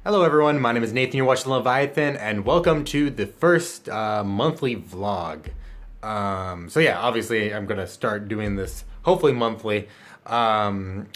Hello everyone, my name is Nathan, you're watching Leviathan, and welcome to the first monthly vlog. So yeah, obviously I'm going to start doing this hopefully monthly, and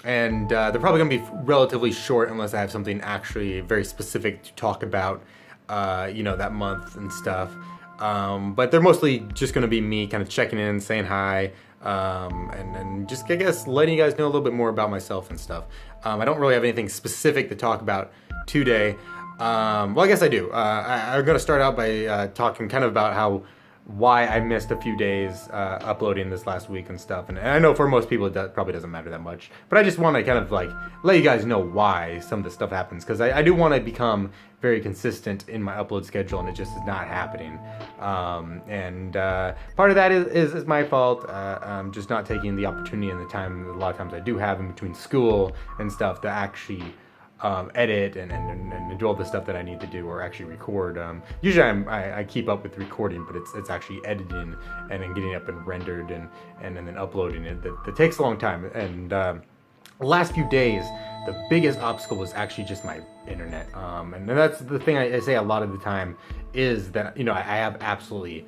they're probably going to be relatively short unless I have something actually very specific to talk about, that month and stuff. But they're mostly just going to be me kind of checking in, saying hi, and just, I guess, letting you guys know a little bit more about myself and stuff. I don't really have anything specific to talk about today. Well, I guess I do. I'm going to start out by talking kind of about why I missed a few days uploading this last week and stuff. And I know for most people it probably doesn't matter that much, but I just want to kind of like let you guys know why some of this stuff happens, because I do want to become very consistent in my upload schedule, and it just is not happening. And part of that is my fault. I'm just not taking the opportunity and the time a lot of times I do have in between school and stuff to actually edit and do all the stuff that I need to do or actually record. Usually I keep up with recording, but it's actually editing and then getting up and rendered and then uploading it that takes a long time. And the last few days, the biggest obstacle was actually just my internet. And that's the thing I say a lot of the time is that, I have absolutely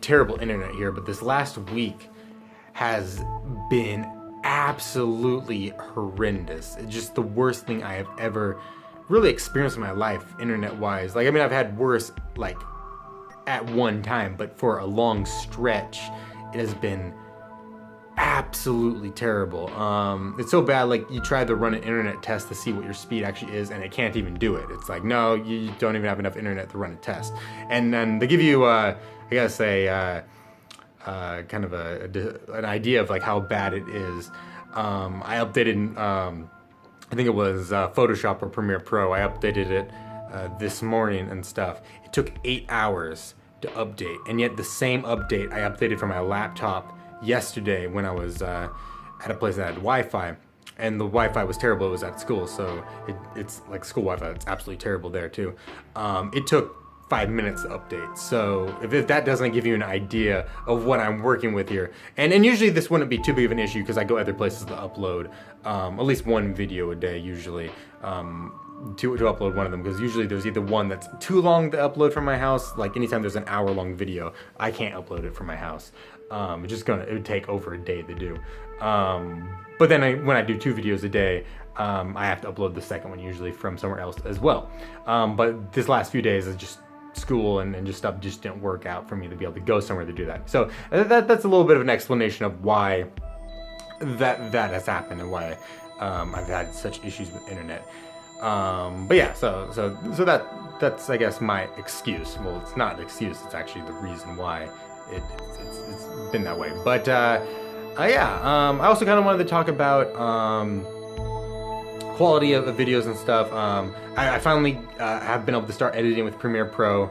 terrible internet here, but this last week has been absolutely horrendous. It's just the worst thing I have ever really experienced in my life, internet-wise. Like, I mean, I've had worse, like, at one time, but for a long stretch, it has been absolutely terrible. It's so bad, like, you try to run an internet test to see what your speed actually is, and it can't even do it. It's like, no, you don't even have enough internet to run a test. And then they give you, I guess, kind of an idea of like how bad it is. I updated, I think it was Photoshop or Premiere Pro. I updated it this morning and stuff. It took 8 hours to update, and yet the same update I updated from my laptop yesterday when I was at a place that had Wi-Fi, and the Wi-Fi was terrible. It was at school, so it's like school Wi-Fi. It's absolutely terrible there too. It took 5 minutes to update. So if that doesn't give you an idea of what I'm working with here, and usually this wouldn't be too big of an issue because I go other places to upload at least one video a day usually, to upload one of them, because usually there's either one that's too long to upload from my house. Like anytime there's an hour-long video, I can't upload it from my house. It would take over a day to do. But then when I do 2 videos a day, I have to upload the second one usually from somewhere else as well. But this last few days is just school and just stuff just didn't work out for me to be able to go somewhere to do that. So that's a little bit of an explanation of why that has happened and why I've had such issues with internet. But yeah, so that's I guess my excuse. Well, it's not an excuse. It's actually the reason why it's been that way. But I also kind of wanted to talk about quality of videos and stuff. I finally have been able to start editing with Premiere Pro.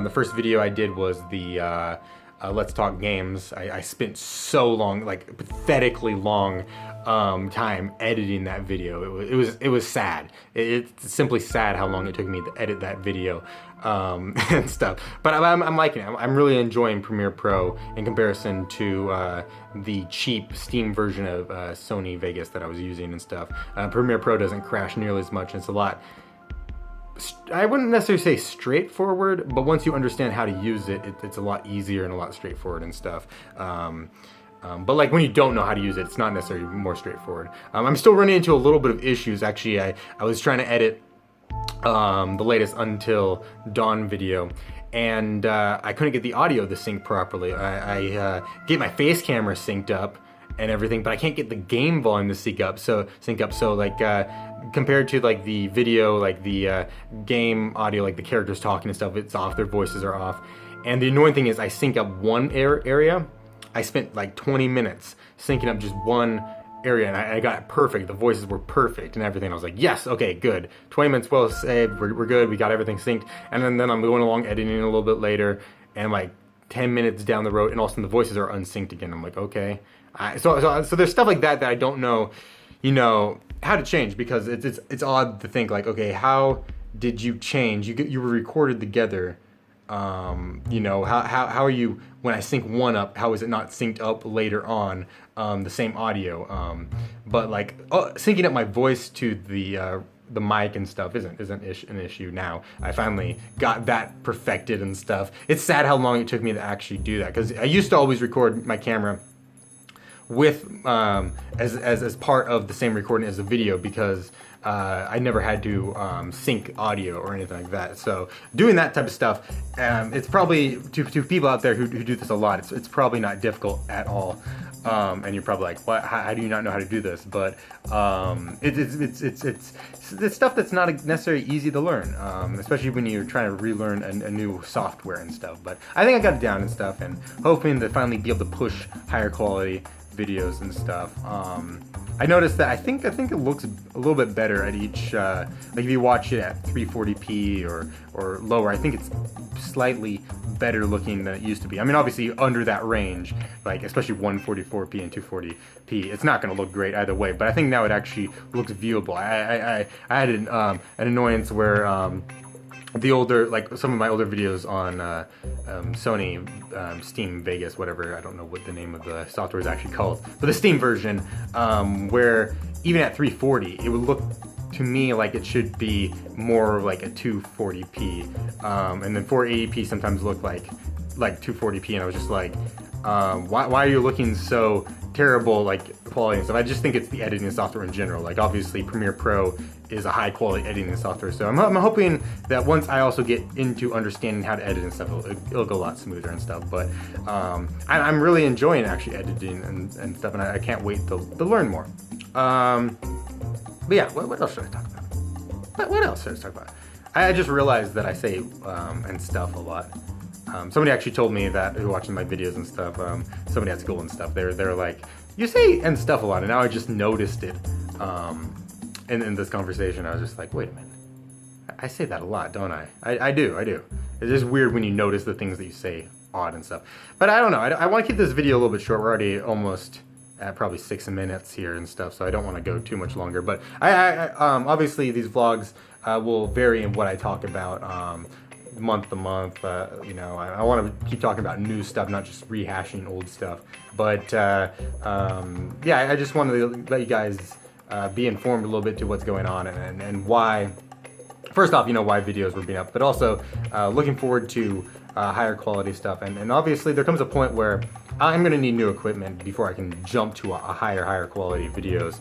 The first video I did was the Let's Talk Games. I spent so long, like pathetically long time editing that video. It was sad. It's simply sad how long it took me to edit that video and stuff. But I'm liking it. I'm really enjoying Premiere Pro in comparison to the cheap Steam version of Sony Vegas that I was using and stuff. Premiere Pro doesn't crash nearly as much. It's a lot, I wouldn't necessarily say straightforward, but once you understand how to use it, it's a lot easier and a lot straightforward and stuff. But like when you don't know how to use it, it's not necessarily more straightforward. I'm still running into a little bit of issues. Actually, I was trying to edit the latest Until Dawn video, and I couldn't get the audio to sync properly. I get my face camera synced up and everything, but I can't get the game volume to sync up. So like compared to like the video, like the game audio, like the characters talking and stuff, it's off. Their voices are off. And the annoying thing is, I sync up one area. I spent like 20 minutes syncing up just one area, and I got it perfect. The voices were perfect and everything. I was like, yes, okay, good. 20 minutes well saved. We're good. We got everything synced. And then I'm going along editing a little bit later, and like 10 minutes down the road, and all of a sudden the voices are unsynced again. I'm like, okay. So there's stuff like that I don't know, how to change, because it's odd to think like, okay, how did you change? You were recorded together. How are you, when I sync one up, how is it not synced up later on, the same audio? But like syncing up my voice to the the mic and stuff isn't an issue now. I finally got that perfected and stuff. It's sad how long it took me to actually do that, because I used to always record my camera with as part of the same recording as the video, because I never had to sync audio or anything like that. So doing that type of stuff, it's probably to people out there who do this a lot, it's probably not difficult at all. And you're probably like, what? How do you not know how to do this? But it's stuff that's not necessarily easy to learn, especially when you're trying to relearn a new software and stuff. But I think I got it down and stuff, and hoping to finally be able to push higher quality videos and stuff. I noticed that I think it looks a little bit better at each, like if you watch it at 340p or lower, I think it's slightly better looking than it used to be. I mean, obviously under that range, like especially 144p and 240p, it's not going to look great either way, but I think now it actually looks viewable. I had an annoyance where the older, like some of my older videos on Sony Steam Vegas, whatever, I don't know what the name of the software is actually called, but the Steam version, where even at 340 it would look to me like it should be more like a 240p, and then 480p sometimes look like 240p, and I was just like, why are you looking so terrible, like quality and stuff? I just think it's the editing software in general. Like obviously Premiere Pro is a high quality editing software, so I'm hoping that once I also get into understanding how to edit and stuff, it'll go a lot smoother and stuff. But I'm really enjoying actually editing and stuff, and I can't wait to learn more. But yeah, what else should I talk about? What else should I talk about? I just realized that I say and stuff a lot. Somebody actually told me that, who watching my videos and stuff, somebody at school and stuff, they're like, you say and stuff a lot, and now I just noticed it in this conversation. I was just like, wait a minute, I say that a lot, don't I? I do. It's just weird when you notice the things that you say odd and stuff. But I don't know, I want to keep this video a little bit short. We're already almost at probably 6 minutes here and stuff, so I don't want to go too much longer. But I obviously these vlogs will vary in what I talk about month to month. You know, I want to keep talking about new stuff, not just rehashing old stuff. But yeah, I just wanted to let you guys be informed a little bit to what's going on and why. First off, you know, why videos were being up, but also looking forward to higher quality stuff. And obviously there comes a point where I'm going to need new equipment before I can jump to a higher quality videos.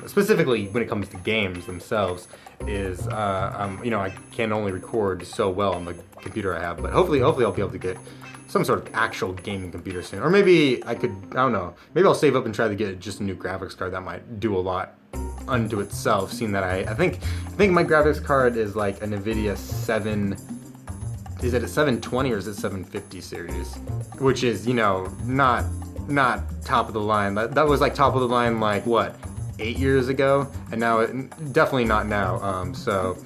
Specifically when it comes to games themselves, is you know, I can only record so well on the computer I have, but hopefully I'll be able to get some sort of actual gaming computer soon. Or maybe I could, I don't know, maybe I'll save up and try to get just a new graphics card. That might do a lot unto itself, seeing that I think my graphics card is like a NVIDIA 7, is it a 720 or is it 750 series? Which is, you know, not top of the line. That was like top of the line like what, 8 years ago, and now definitely not now. So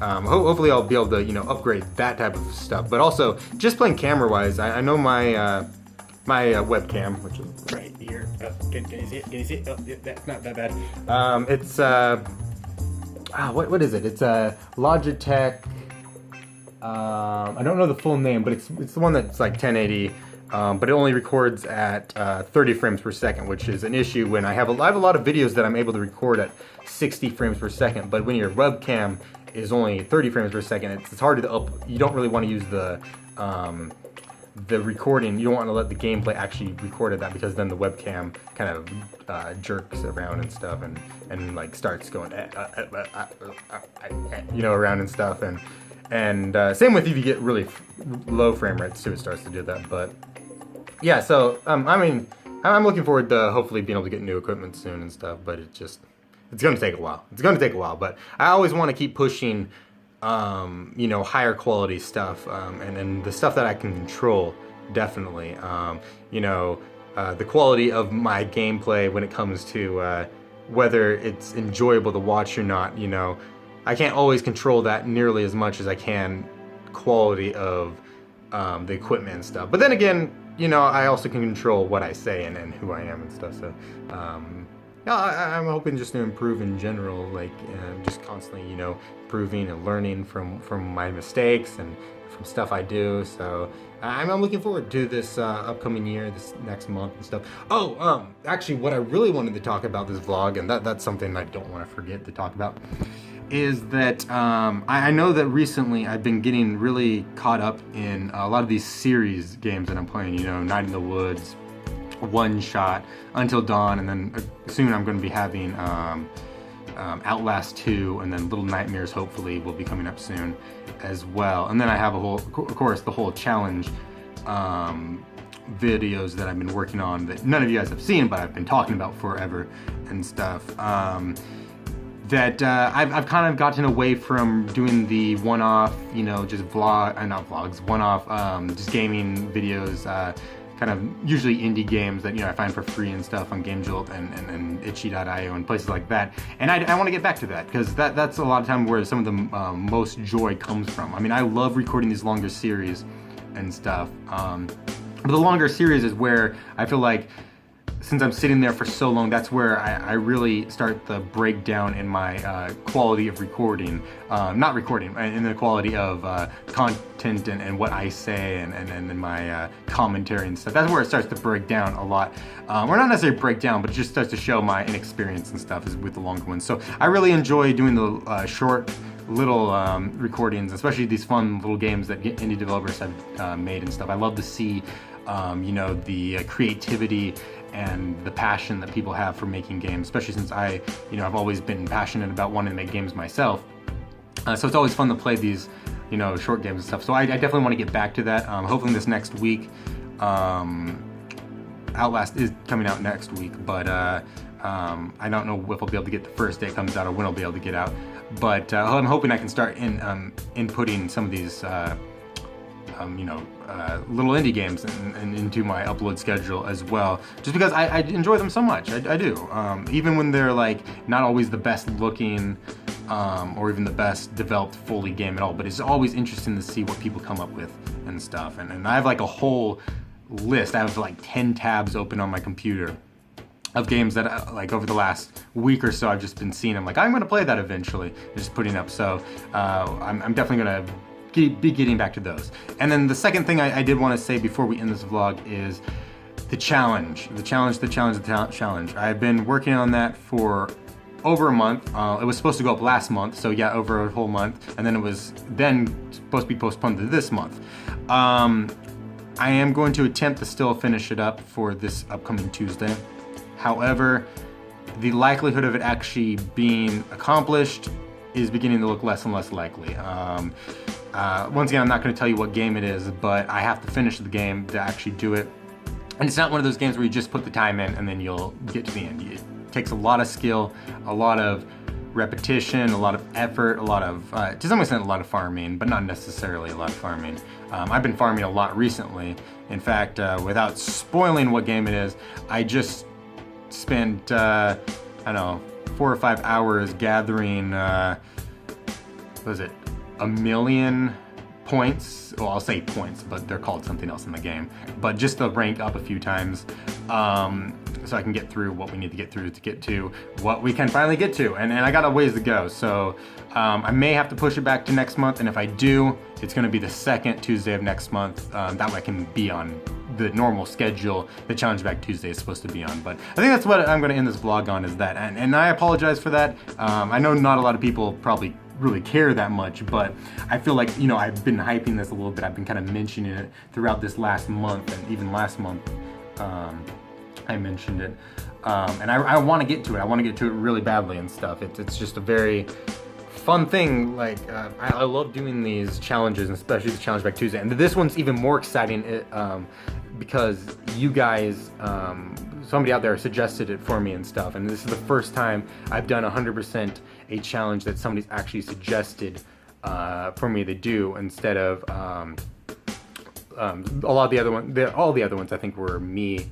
hopefully I'll be able to, you know, upgrade that type of stuff. But also just playing camera wise, I know my my webcam, which is right here. Can you see it? Can you see it? Oh, that's not that bad. It's what is it? It's a Logitech. I don't know the full name, but it's the one that's like 1080. But it only records at 30 frames per second, which is an issue when I have a lot of videos that I'm able to record at 60 frames per second. But when your webcam is only 30 frames per second, it's hard to you don't really want to use the recording. You don't want to let the gameplay actually record at that, because then the webcam kind of jerks around and stuff, and like starts going you know, around and stuff, and same with if you get really low frame rates too, it starts to do that. But yeah, so I mean, I'm looking forward to hopefully being able to get new equipment soon and stuff, but it's gonna take a while. It's gonna take a while, but I always want to keep pushing you know, higher quality stuff, and the stuff that I can control, definitely. You know, the quality of my gameplay when it comes to whether it's enjoyable to watch or not, you know, I can't always control that nearly as much as I can quality of the equipment and stuff. But then again, you know, I also can control what I say and who I am and stuff, so yeah, I'm hoping just to improve in general, like just constantly, you know, improving and learning from my mistakes and from stuff I do. So I'm looking forward to this upcoming year, this next month and stuff. Oh, actually, what I really wanted to talk about this vlog, and that's something I don't want to forget to talk about, is that I know that recently I've been getting really caught up in a lot of these series games that I'm playing, you know, Night in the Woods, One Shot, Until Dawn, and then soon I'm going to be having Outlast 2, and then Little Nightmares hopefully will be coming up soon as well. And then I have of course, the whole challenge videos that I've been working on that none of you guys have seen, but I've been talking about forever and stuff. That I've kind of gotten away from doing the one-off, you know, just not vlogs, one-off just gaming videos, kind of usually indie games that, you know, I find for free and stuff on GameJolt and itchy.io and places like that. And I want to get back to that, because that's a lot of time where some of the most joy comes from. I mean, I love recording these longer series and stuff. But the longer series is where I feel like, since I'm sitting there for so long, that's where I really start the breakdown in my quality of recording. Not recording, in the quality of content and what I say and my commentary and stuff. That's where it starts to break down a lot. Or not necessarily break down, but it just starts to show my inexperience and stuff is with the longer ones. So I really enjoy doing the short little recordings, especially these fun little games that indie developers have made and stuff. I love to see you know, the creativity and the passion that people have for making games, especially since I've always been passionate about wanting to make games myself. So it's always fun to play these, you know, short games and stuff. So I definitely want to get back to that. Hopefully this next week, Outlast is coming out next week, but I don't know if I'll be able to get the first day it comes out or when I'll be able to get out. But I'm hoping I can start inputting some of these little indie games and into my upload schedule as well, just because I enjoy them so much. I do. Even when they're like not always the best looking or even the best developed fully game at all, but it's always interesting to see what people come up with and stuff. And I have like a whole list. I have like 10 tabs open on my computer of games that like over the last week or so I've just been seeing. I'm like, I'm going to play that eventually, just putting up. So I'm definitely going to be getting back to those. And then the second thing I did want to say before we end this vlog is the challenge. I've been working on that for over a month. It was supposed to go up last month, so yeah, over a whole month, and then it was supposed to be postponed to this month. I am going to attempt to still finish it up for this upcoming Tuesday. However, the likelihood of it actually being accomplished is beginning to look less and less likely. Once again, I'm not going to tell you what game it is, but I have to finish the game to actually do it. And it's not one of those games where you just put the time in and then you'll get to the end. It takes a lot of skill, a lot of repetition, a lot of effort, a lot of, to some extent, a lot of farming, but not necessarily a lot of farming. I've been farming a lot recently. In fact, without spoiling what game it is, I just spent, I don't know, 4 or 5 hours gathering, what was it? 1 million points. Well, I'll say points, but they're called something else in the game. But just to rank up a few times, so I can get through what we need to get through to get to what we can finally get to. And I got a ways to go, so I may have to push it back to next month. And if I do, it's going to be the second Tuesday of next month. That way I can be on the normal schedule the Challenge Back Tuesday is supposed to be on. But I think that's what I'm going to end this vlog on, is that. And I apologize for that. I know not a lot of people probably really care that much, but I feel like, you know, I've been hyping this a little bit. I've been kind of mentioning it throughout this last month, and even last month I mentioned it. And I want to get to it. I want to get to it really badly and stuff. It's just a very fun thing. Like I love doing these challenges, and especially the Challenge Back Tuesday. And this one's even more exciting because you guys, somebody out there suggested it for me and stuff. And this is the first time I've done 100% a challenge that somebody's actually suggested for me to do, instead of a lot of the other ones. All the other ones I think were me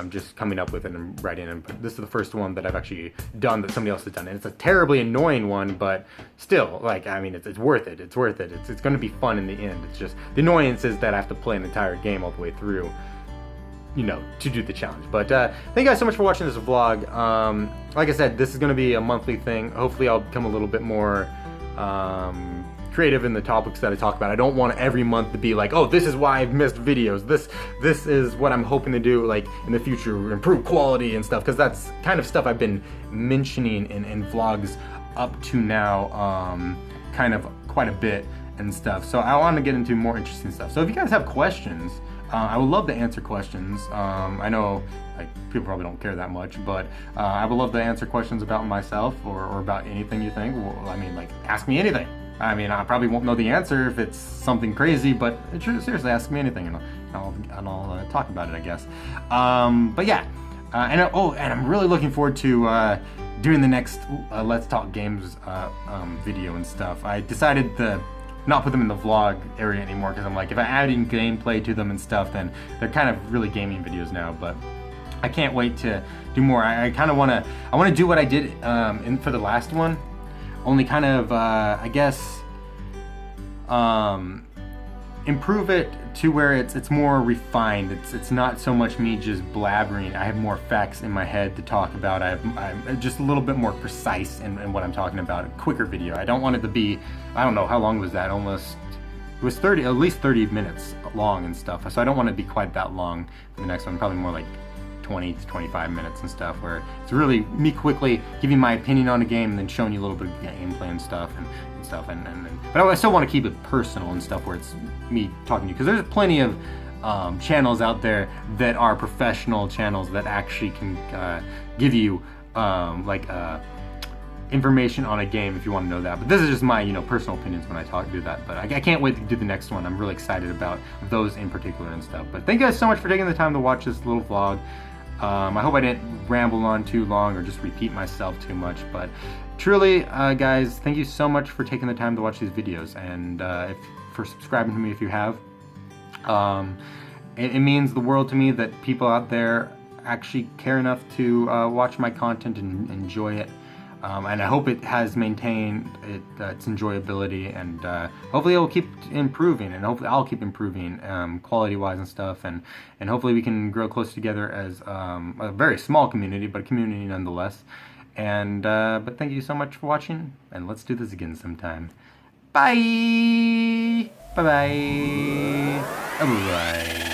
just coming up with it and writing. And this is the first one that I've actually done that somebody else has done. And it's a terribly annoying one, but still, like, I mean, it's worth it. It's worth it. It's going to be fun in the end. It's just the annoyance is that I have to play an entire game all the way through, you know, to do the challenge. But thank you guys so much for watching this vlog. Like I said, this is going to be a monthly thing. Hopefully I'll become a little bit more creative in the topics that I talk about. I don't want every month to be like, oh, this is why I've missed videos. This is what I'm hoping to do, like, in the future, improve quality and stuff, because that's kind of stuff I've been mentioning in vlogs up to now kind of quite a bit and stuff. So I want to get into more interesting stuff. So if you guys have questions, I would love to answer questions. I know like people probably don't care that much, but I would love to answer questions about myself or about anything you think. Well, I mean, like, ask me anything. I mean, I probably won't know the answer if it's something crazy, but seriously, ask me anything and I'll talk about it, I guess. But yeah, and I'm really looking forward to doing the next Let's Talk Games video and stuff. I decided to not put them in the vlog area anymore because I'm like, if I add in gameplay to them and stuff, then they're kind of really gaming videos now. But I can't wait to do more. I kind of want to do what I did for the last one, only kind of I guess improve it to where it's more refined. It's not so much me just blabbering. I have more facts in my head to talk about. I'm just a little bit more precise in what I'm talking about. A quicker video. I don't want it to be, I don't know, how long was that? Almost, it was at least 30 minutes long and stuff. So I don't want it to be quite that long for the next one. Probably more like 20 to 25 minutes and stuff, where it's really me quickly giving my opinion on a game and then showing you a little bit of gameplay and stuff and stuff, but I still want to keep it personal and stuff, where it's me talking to you, because there's plenty of channels out there that are professional channels that actually can give you information on a game if you want to know that. But this is just my personal opinions when I do that. But I can't wait to do the next one. I'm really excited about those in particular and stuff. But thank you guys so much for taking the time to watch this little vlog. I hope I didn't ramble on too long or just repeat myself too much, but truly, guys, thank you so much for taking the time to watch these videos, and for subscribing to me if you have. It means the world to me that people out there actually care enough to watch my content and enjoy it. And I hope it has maintained its enjoyability, and hopefully it will keep improving, and hopefully I'll keep improving quality-wise and stuff, and hopefully we can grow close together as a very small community, but a community nonetheless. And but thank you so much for watching, and let's do this again sometime. Bye! Bye-bye! Bye-bye!